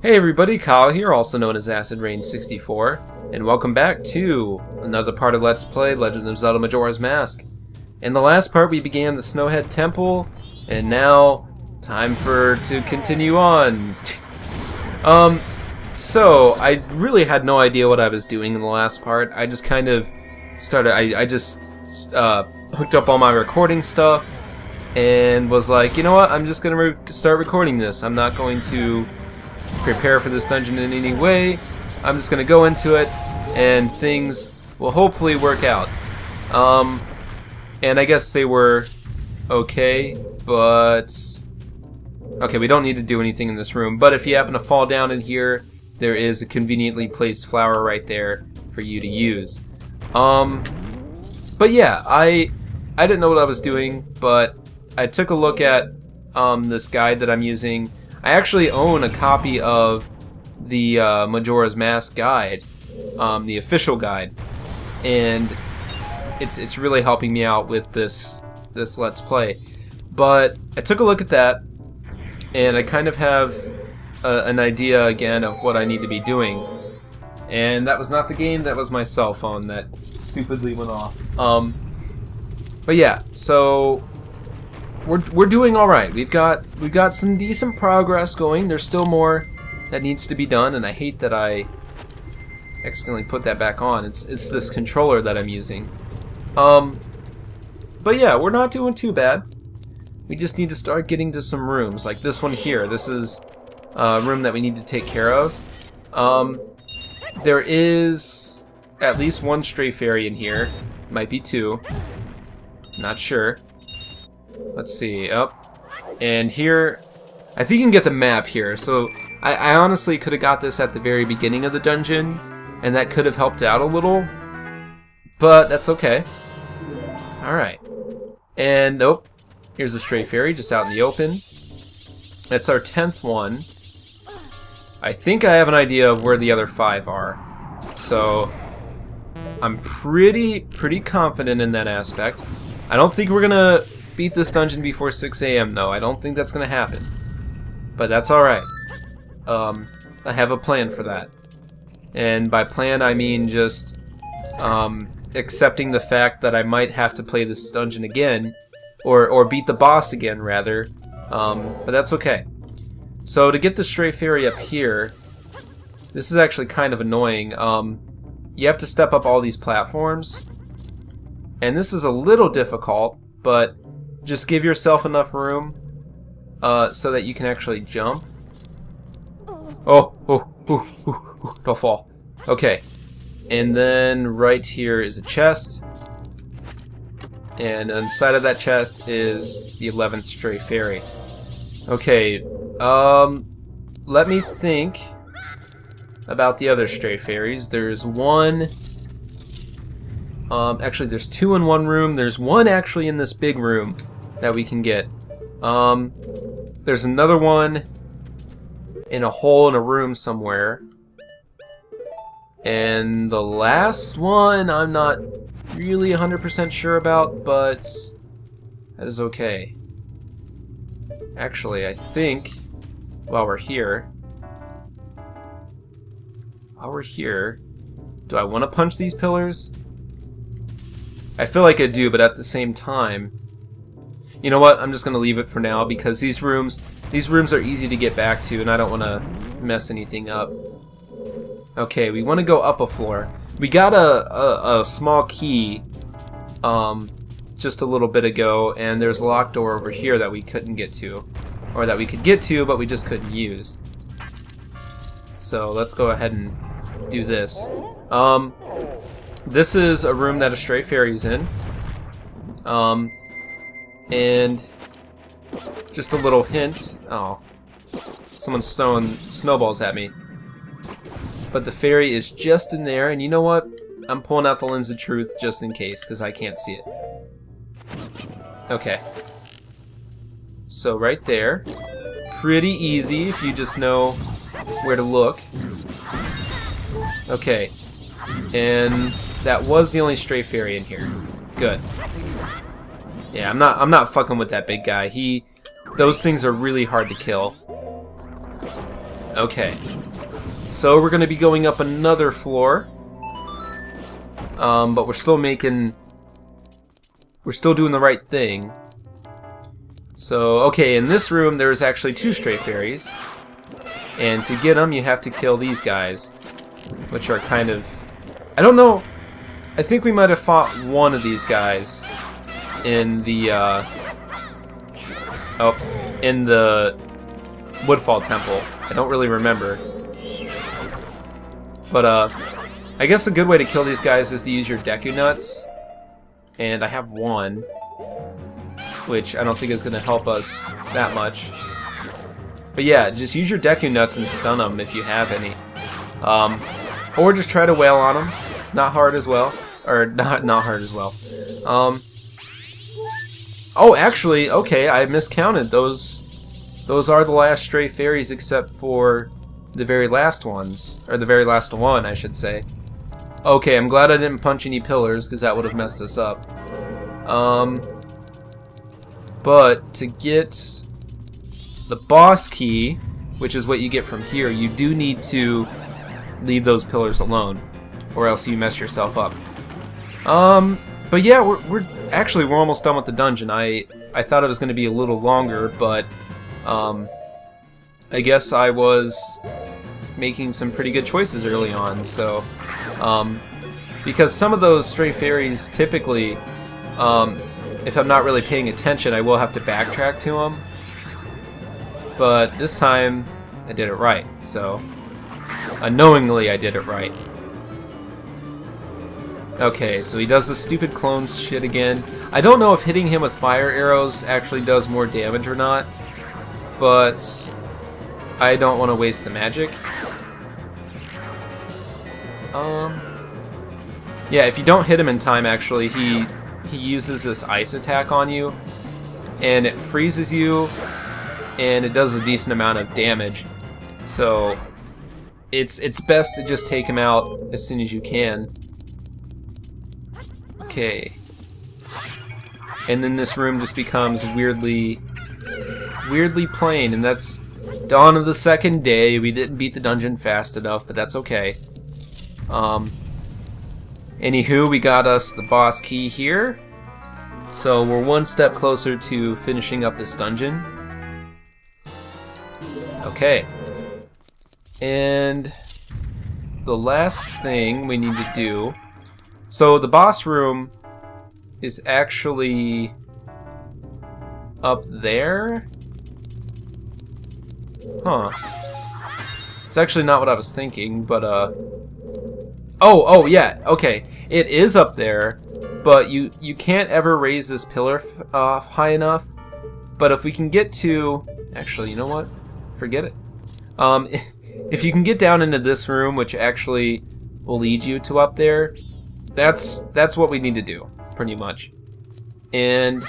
Hey everybody, Kyle here, also known as Acid Rain 64, and welcome back to another part of Let's Play Legend of Zelda Majora's Mask. In the last part we began the Snowhead Temple, and now time to continue on. So I really had no idea what I was doing in the last part. I just kind of started, I just hooked up all my recording stuff and was like, you know what, I'm just gonna start recording this. I'm not going to prepare for this dungeon in any way. I'm just gonna go into it and things will hopefully work out. And I guess they were okay, but okay, we don't need to do anything in this room, but if you happen to fall down in here, there is a conveniently placed flower right there for you to use. But yeah, I didn't know what I was doing, but I took a look at this guide that I'm using. I actually own a copy of the Majora's Mask guide, the official guide, and it's really helping me out with this Let's Play. But I took a look at that, and I kind of have an idea again of what I need to be doing. And that was not the game, that was my cell phone that stupidly went off. But yeah, so we're doing all right. We've got some decent progress going. There's still more that needs to be done, and I hate that I accidentally put that back on. It's this controller that I'm using. But yeah, we're not doing too bad. We just need to start getting to some rooms, like this one here. This is a room that we need to take care of. There is at least one stray fairy in here. Might be two. Not sure. Let's see, and here, I think you can get the map here, so I honestly could have got this at the very beginning of the dungeon, and that could have helped out a little, but that's okay. Alright, and here's a stray fairy just out in the open. That's our 10th one. I think I have an idea of where the other 5 are, so I'm pretty confident in that aspect. I don't think we're gonna beat this dungeon before 6 AM though. I don't think that's gonna happen, but that's alright. I have a plan for that, and by plan I mean just accepting the fact that I might have to play this dungeon again, or beat the boss again rather, but that's okay. So to get the stray fairy up here, this is actually kind of annoying. You have to step up all these platforms, and this is a little difficult, but just give yourself enough room so that you can actually jump. Don't fall. Okay. And then right here is a chest. And inside of that chest is the 11th stray fairy. Okay. Let me think about the other stray fairies. There's one. Actually, there's 2 in one room. There's one actually in this big room that we can get. There's another one in a hole in a room somewhere. And the last one I'm not really 100% sure about, but that is okay. Actually, I think while we're here, do I want to punch these pillars? I feel like I do, but at the same time, you know what? I'm just gonna leave it for now because these rooms are easy to get back to, and I don't want to mess anything up. Okay, we want to go up a floor. We got a small key just a little bit ago, and there's a locked door over here that we couldn't get to, or that we could get to, but we just couldn't use. So let's go ahead and do this. This is a room that a stray fairy's in. And just a little hint. Oh, someone's throwing snowballs at me. But the fairy is just in there, and you know what? I'm pulling out the lens of truth just in case, because I can't see it. Okay. So right there. Pretty easy if you just know where to look. Okay. And that was the only stray fairy in here. Good. Yeah, I'm not fucking with that big guy. Those things are really hard to kill. Okay. So we're going to be going up another floor. But we're still doing the right thing. So, okay, in this room there's actually 2 stray fairies. And to get them, you have to kill these guys. Which are kind of... I don't know. I think we might have fought one of these guys in the in the Woodfall Temple. I don't really remember. But I guess a good way to kill these guys is to use your Deku Nuts. And I have one, which I don't think is going to help us that much. But yeah, just use your Deku Nuts and stun them if you have any. Or just try to wail on them. Not hard as well. Or not hard as well. Oh, actually, okay, I miscounted. Those are the last stray fairies except for the very last ones. Or the very last one, I should say. Okay, I'm glad I didn't punch any pillars, because that would have messed us up. But to get the boss key, which is what you get from here, you do need to leave those pillars alone, or else you mess yourself up. But yeah, we're almost done with the dungeon. I thought it was going to be a little longer, but I guess I was making some pretty good choices early on. So, because some of those stray fairies typically, if I'm not really paying attention, I will have to backtrack to them. But this time, I did it right. So, unknowingly, I did it right. Okay, so he does the stupid clones shit again. I don't know if hitting him with fire arrows actually does more damage or not, but I don't want to waste the magic. Yeah, if you don't hit him in time, actually, he uses this ice attack on you, and it freezes you, and it does a decent amount of damage. So it's best to just take him out as soon as you can. Okay. And then this room just becomes weirdly plain, and that's dawn of the second day. We didn't beat the dungeon fast enough, but that's okay. Anywho, we got us the boss key here. So we're one step closer to finishing up this dungeon. Okay. And the last thing we need to do... So the boss room is actually up there? Huh. It's actually not what I was thinking, but oh yeah, okay. It is up there, but you can't ever raise this pillar high enough. But if we can get to... Actually, you know what? Forget it. If you can get down into this room, which actually will lead you to up there, that's what we need to do, pretty much. And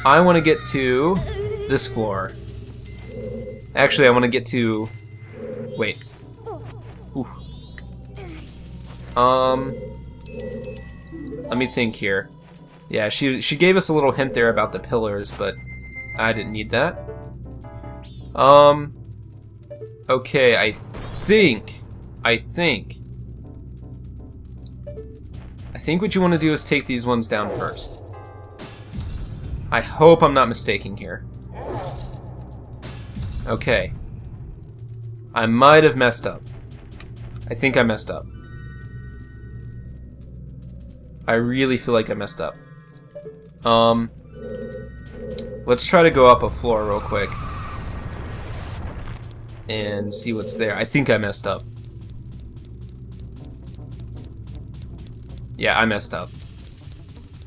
I want to get to this floor. Actually, I want to get to... Wait. Ooh. Let me think here. Yeah, she gave us a little hint there about the pillars, but I didn't need that. Okay, I think what you want to do is take these ones down first. I hope I'm not mistaken here. Okay. I might have messed up. I think I messed up. I really feel like I messed up. Let's try to go up a floor real quick and see what's there. I think I messed up. Yeah, I messed up.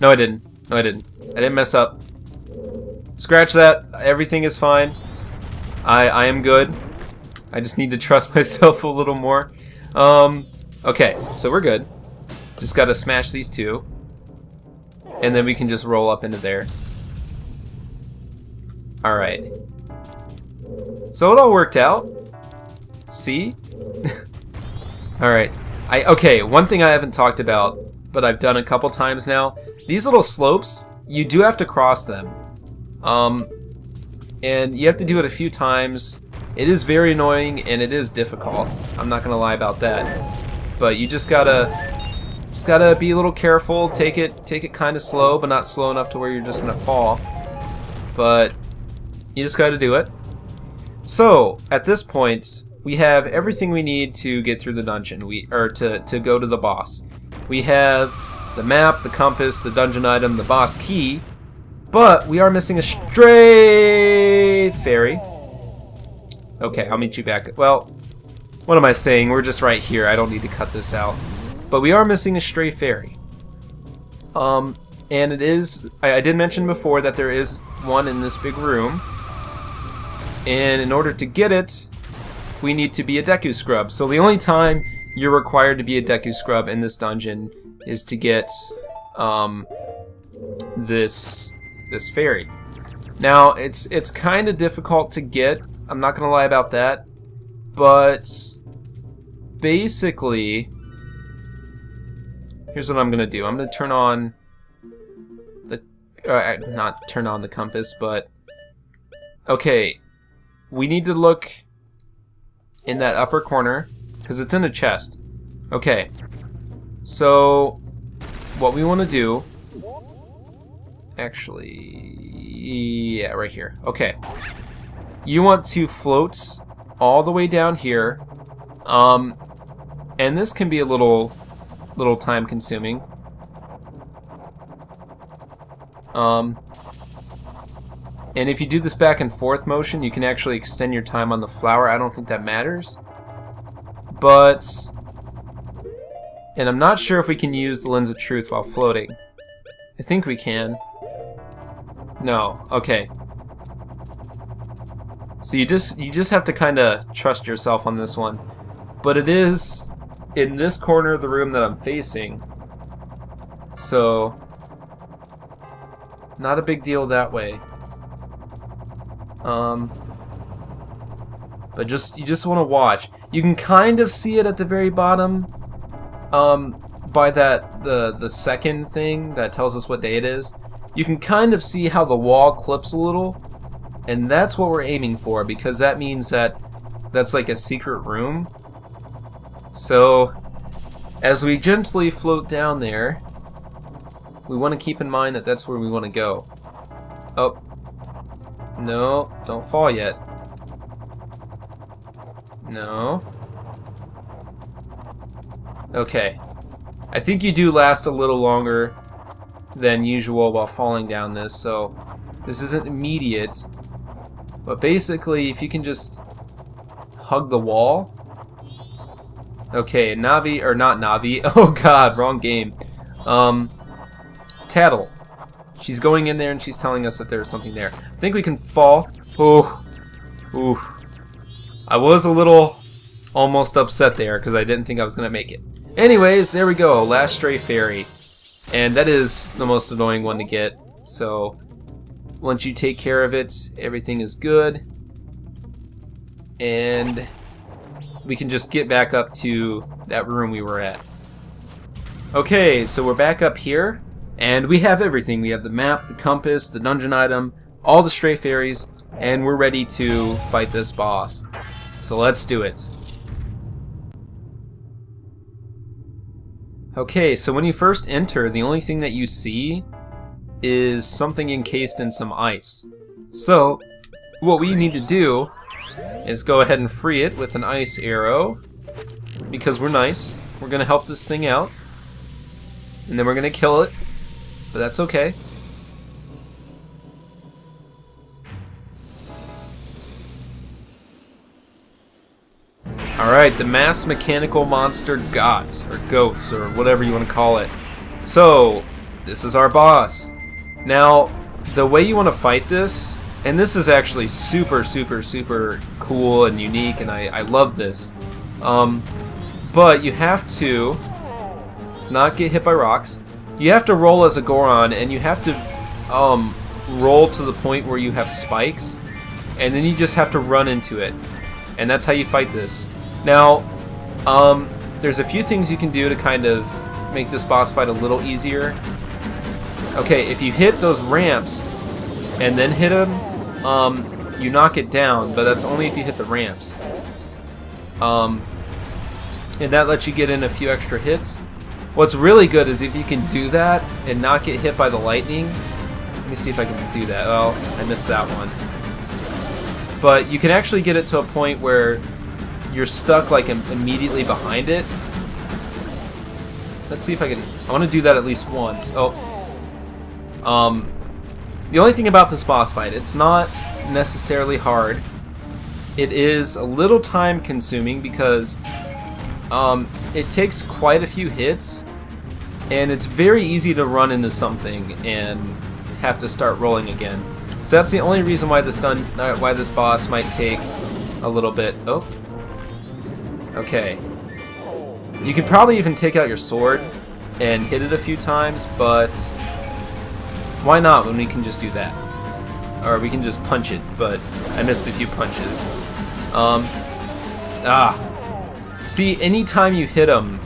No, I didn't. No, I didn't. I didn't mess up. Scratch that. Everything is fine. I am good. I just need to trust myself a little more. Okay, so we're good. Just gotta smash these two. And then we can just roll up into there. Alright. So it all worked out. See? Alright. Okay, one thing I haven't talked about, but I've done a couple times now. These little slopes, you do have to cross them. And you have to do it a few times It is very annoying and it is difficult. I'm not gonna lie about that. But you just gotta be a little careful. Take it kind of slow, but not slow enough to where you're just gonna fall. But you just gotta do it. So at this point, we have everything we need to get through the dungeon. To go to the boss. We have the map, the compass, the dungeon item, the boss key, but we are missing a stray fairy. Okay, I'll meet you back. Well, what am I saying? We're just right here. I don't need to cut this out. But we are missing a stray fairy. And it is... I did mention before that there is one in this big room. And in order to get it, we need to be a Deku Scrub. So the only time you're required to be a Deku Scrub in this dungeon is to get this fairy. Now, it's kind of difficult to get. I'm not gonna lie about that. But basically, here's what I'm gonna do. I'm gonna turn on the not turn on the compass, but okay. We need to look in that upper corner because it's in a chest. Okay. So what we want to do, actually, yeah, right here. Okay. You want to float all the way down here. And this can be a little time consuming. And if you do this back and forth motion, you can actually extend your time on the flower. I don't think that matters. But, and I'm not sure if we can use the Lens of Truth while floating. I think we can. No, okay. So you just have to kind of trust yourself on this one. But it is in this corner of the room that I'm facing. So, not a big deal that way. But you just want to watch. You can kind of see it at the very bottom, by the second thing that tells us what day it is. You can kind of see how the wall clips a little, and that's what we're aiming for, because that means that that's like a secret room. So, as we gently float down there, we want to keep in mind that that's where we want to go. Oh. No, don't fall yet. No. Okay. I think you do last a little longer than usual while falling down this, so this isn't immediate. But basically, if you can just hug the wall. Okay, Navi, or not Navi. Oh god, wrong game. Tattle. She's going in there and she's telling us that there's something there. I think we can fall. Oh. Ooh. I was a little almost upset there because I didn't think I was going to make it. Anyways, there we go. Last stray fairy. And that is the most annoying one to get. So, once you take care of it, everything is good. And we can just get back up to that room we were at. Okay, so we're back up here. And we have everything. We have the map, the compass, the dungeon item, all the stray fairies, and we're ready to fight this boss. So let's do it. Okay, so when you first enter, the only thing that you see is something encased in some ice. So, what we need to do is go ahead and free it with an ice arrow, because we're nice. We're going to help this thing out, and then we're going to kill it. But that's okay. Alright, the mass mechanical monster Goht, or Goats, or whatever you want to call it. So, this is our boss. Now, the way you want to fight this, and this is actually super, super, super cool and unique, and I love this. But you have to not get hit by rocks. You have to roll as a Goron, and you have to roll to the point where you have spikes, and then you just have to run into it. And that's how you fight this. Now, there's a few things you can do to kind of make this boss fight a little easier. Okay, if you hit those ramps and then hit him, you knock it down, but that's only if you hit the ramps. And that lets you get in a few extra hits. What's really good is if you can do that and not get hit by the lightning. Let me see if I can do that. Oh, I missed that one. But you can actually get it to a point where you're stuck like immediately behind it. Let's see if I can... I want to do that at least once. Oh. The only thing about this boss fight, it's not necessarily hard. It is a little time consuming because it takes quite a few hits, and it's very easy to run into something and have to start rolling again. So that's the only reason why this boss might take a little bit. Oh, okay. You could probably even take out your sword and hit it a few times, but why not when we can just do that? Or we can just punch it, but I missed a few punches. See, anytime you hit him,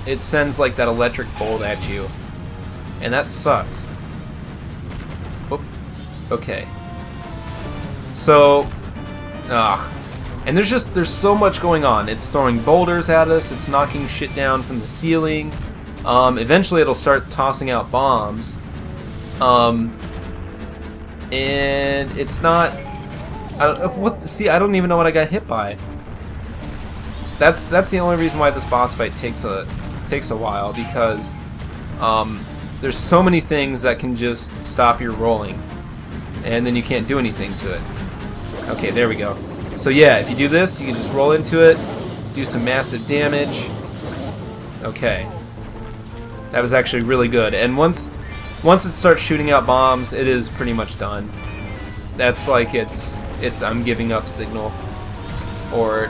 it sends like that electric bolt at you, and that sucks. Oop. Okay. So, and there's so much going on. It's throwing boulders at us. It's knocking shit down from the ceiling. Eventually, it'll start tossing out bombs. And it's not. See, I don't even know what I got hit by. That's the only reason why this boss fight takes a while, because there's so many things that can just stop your rolling, and then you can't do anything to it. Okay, there we go. So yeah, if you do this, you can just roll into it, do some massive damage. Okay, that was actually really good. And once it starts shooting out bombs, it is pretty much done. That's like it's I'm giving up signal, or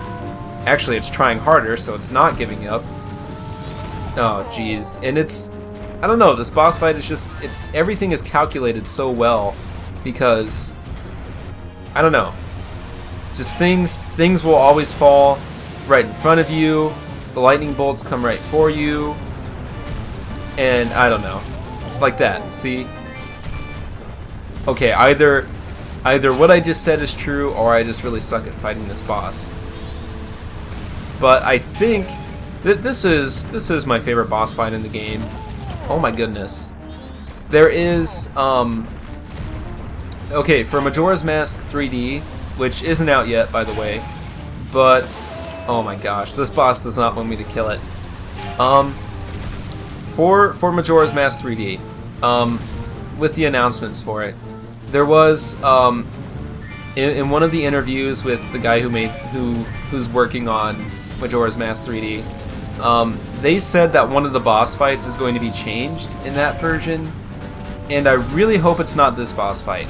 actually it's trying harder, so it's not giving up. Oh jeez, and I don't know, this boss fight is just everything is calculated so well, because I don't know, just things will always fall right in front of you. The lightning bolts come right for you, and I don't know, like that. See? Okay, either what I just said is true, or I just really suck at fighting this boss. But I think that this is my favorite boss fight in the game. Oh my goodness. There is okay, for Majora's Mask 3D, which isn't out yet, by the way, but oh my gosh, this boss does not want me to kill it. For Majora's Mask 3D, with the announcements for it, there was in one of the interviews with the guy who's working on Majora's Mask 3D, they said that one of the boss fights is going to be changed in that version, and I really hope it's not this boss fight.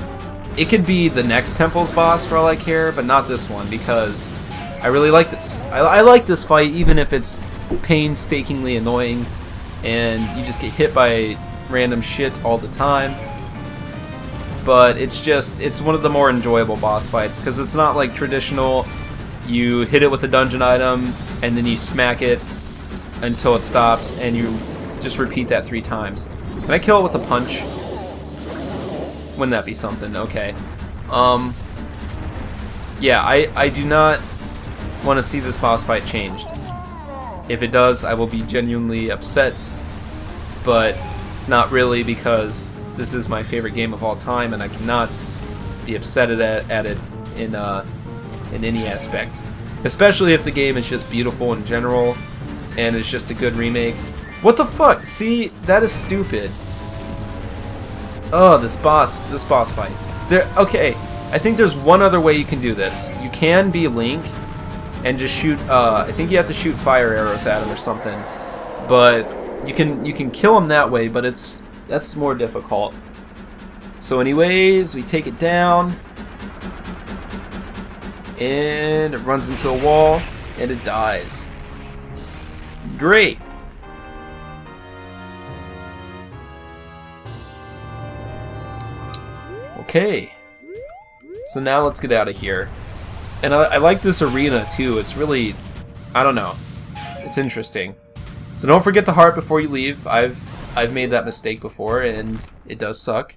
It could be the next temple's boss for all I care, but not this one, because I really like this. I like this fight, even if it's painstakingly annoying and you just get hit by random shit all the time. But it's one of the more enjoyable boss fights, because it's not like traditional, you hit it with a dungeon item and then you smack it until it stops and you just repeat that 3 times. Can I kill it with a punch? Wouldn't that be something? Okay. Yeah, I do not want to see this boss fight changed. If it does, I will be genuinely upset, but not really, because this is my favorite game of all time, and I cannot be upset at it in any aspect. Especially if the game is just beautiful in general, and it's just a good remake. What the fuck? See, that is stupid. Oh, this boss fight. Okay, I think there's one other way you can do this. You can be Link and just shoot. I think you have to shoot fire arrows at him or something. But you can kill him that way, but that's more difficult. So anyways, we take it down, and it runs into a wall, and it dies. Great. Okay. So now let's get out of here. And I like this arena too. It's really, I don't know, it's interesting. So don't forget the heart before you leave. I've made that mistake before, and it does suck.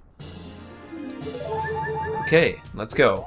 Okay, let's go.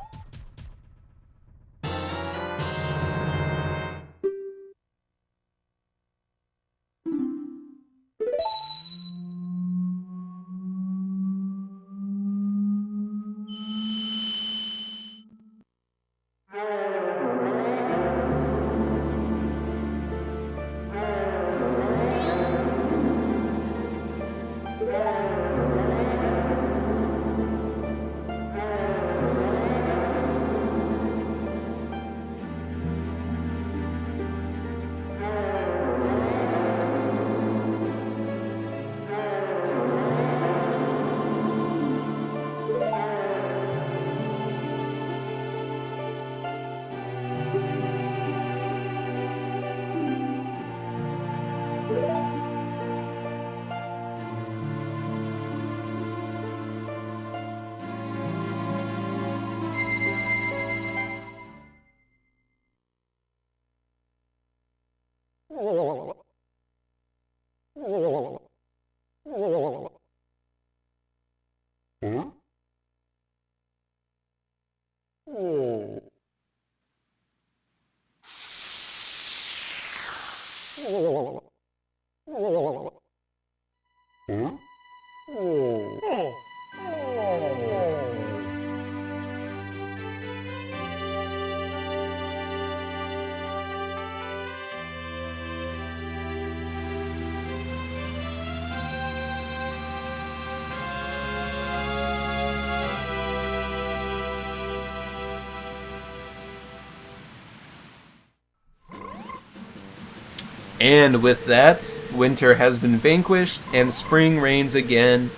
And with that, winter has been vanquished and spring reigns again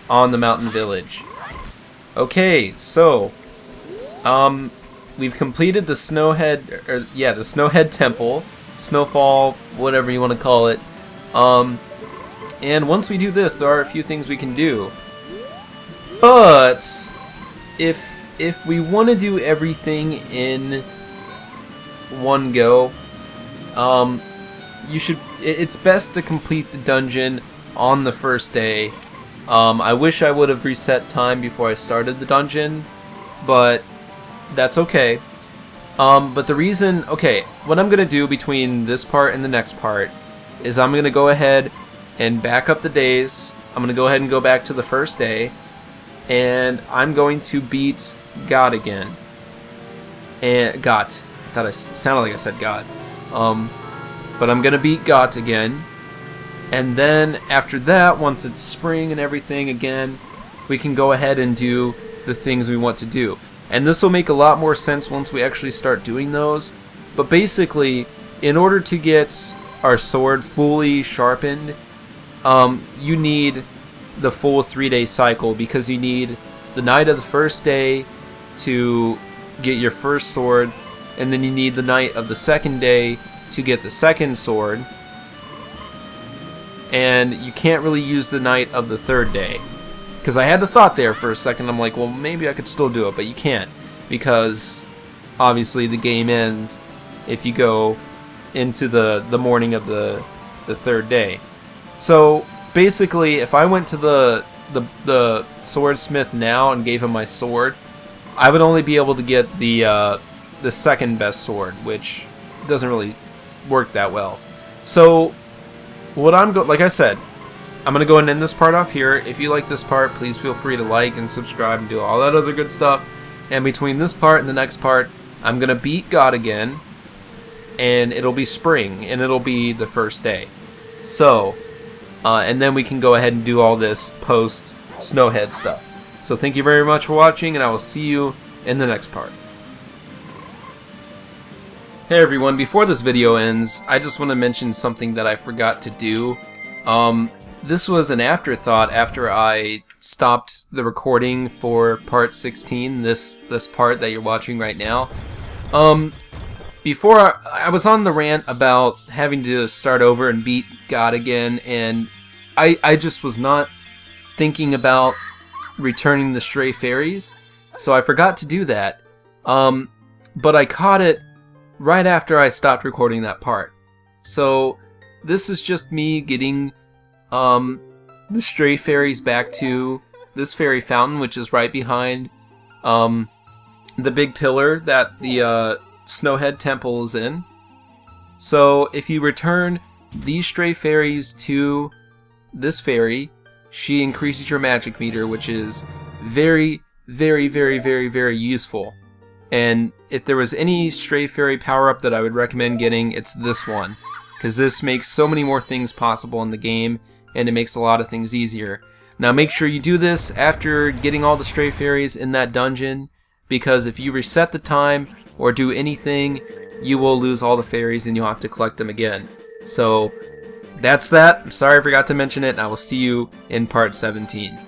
on the mountain village. Okay, so we've completed the the Snowhead Temple, Snowfall, whatever you want to call it. And once we do this, there are a few things we can do. But if we want to do everything in one go, it's best to complete the dungeon on the first day. I wish I would have reset time before I started the dungeon, but that's okay. But the reason, what I'm gonna do between this part and the next part is I'm gonna go ahead and back up the days. I'm gonna go ahead and go back to the first day, and I'm going to beat Goht again. And Goht. I thought I sounded like I said God. But I'm gonna beat Goht again, and then after that, once it's spring and everything again, we can go ahead and do the things we want to do. And this will make a lot more sense once we actually start doing those. But basically, in order to get our sword fully sharpened, you need the full 3-day cycle, because you need the night of the first day to get your first sword, and then you need the night of the second day to get the second sword, and you can't really use the night of the third day, because I had the thought there for a second. I'm like, well, maybe I could still do it, but you can't, because obviously the game ends if you go into the morning of the third day. So basically, if I went to the swordsmith now and gave him my sword, I would only be able to get the second best sword, which doesn't really work that well. So what like I said, I'm gonna go and end this part off here. If you like this part, please feel free to like and subscribe and do all that other good stuff. And between this part and the next part, I'm gonna beat Goht again, and it'll be spring, and it'll be the first day. So and then we can go ahead and do all this post Snowhead stuff. So thank you very much for watching, and I will see you in the next part. Hey everyone, before this video ends, I just want to mention something that I forgot to do. This was an afterthought after I stopped the recording for part 16, this part that you're watching right now. Before I was on the rant about having to start over and beat Goht again, and I just was not thinking about returning the stray fairies, so I forgot to do that. But I caught it right after I stopped recording that part. So this is just me getting the stray fairies back to this fairy fountain, which is right behind the big pillar that the Snowhead Temple is in. So if you return these stray fairies to this fairy, she increases your magic meter, which is very, very, very, very, very useful. And if there was any stray fairy power-up that I would recommend getting, it's this one, because this makes so many more things possible in the game, and it makes a lot of things easier. Now make sure you do this after getting all the stray fairies in that dungeon, because if you reset the time or do anything, you will lose all the fairies and you'll have to collect them again. So that's that. I'm sorry I forgot to mention it, and I will see you in part 17.